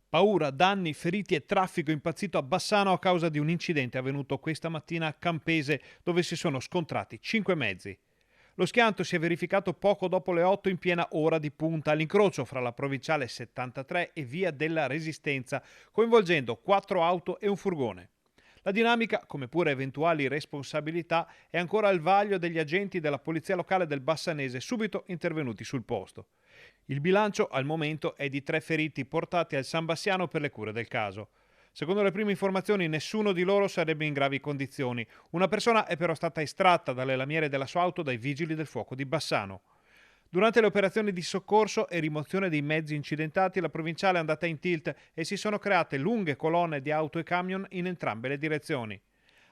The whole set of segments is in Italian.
Paura, danni, feriti e traffico impazzito a Bassano a causa di un incidente avvenuto questa mattina a Campese, dove si sono scontrati 5 mezzi. Lo schianto si è verificato poco dopo le 8 in piena ora di punta all'incrocio fra la provinciale 73 e via della Resistenza, coinvolgendo 4 auto e un furgone. La dinamica, come pure eventuali responsabilità, è ancora al vaglio degli agenti della polizia locale del Bassanese subito intervenuti sul posto. Il bilancio al momento è di 3 feriti portati al San Bassiano per le cure del caso. Secondo le prime informazioni nessuno di loro sarebbe in gravi condizioni. Una persona è però stata estratta dalle lamiere della sua auto dai vigili del fuoco di Bassano. Durante le operazioni di soccorso e rimozione dei mezzi incidentati, la provinciale è andata in tilt e si sono create lunghe colonne di auto e camion in entrambe le direzioni.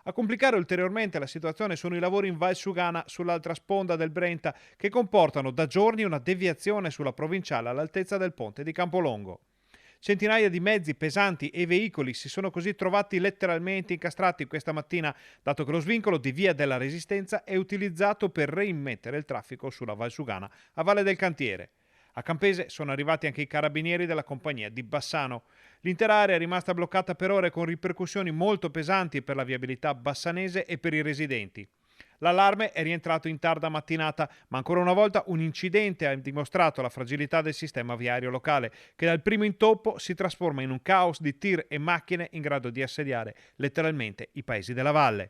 A complicare ulteriormente la situazione sono i lavori in Val Sugana sull'altra sponda del Brenta che comportano da giorni una deviazione sulla provinciale all'altezza del ponte di Campolongo. Centinaia di mezzi pesanti e veicoli si sono così trovati letteralmente incastrati questa mattina, dato che lo svincolo di Via della Resistenza è utilizzato per reimmettere il traffico sulla Val Sugana a Valle del Cantiere. A Campese sono arrivati anche i carabinieri della compagnia di Bassano. L'intera area è rimasta bloccata per ore con ripercussioni molto pesanti per la viabilità bassanese e per i residenti. L'allarme è rientrato in tarda mattinata, ma ancora una volta un incidente ha dimostrato la fragilità del sistema viario locale, che dal primo intoppo si trasforma in un caos di tir e macchine in grado di assediare letteralmente i paesi della valle.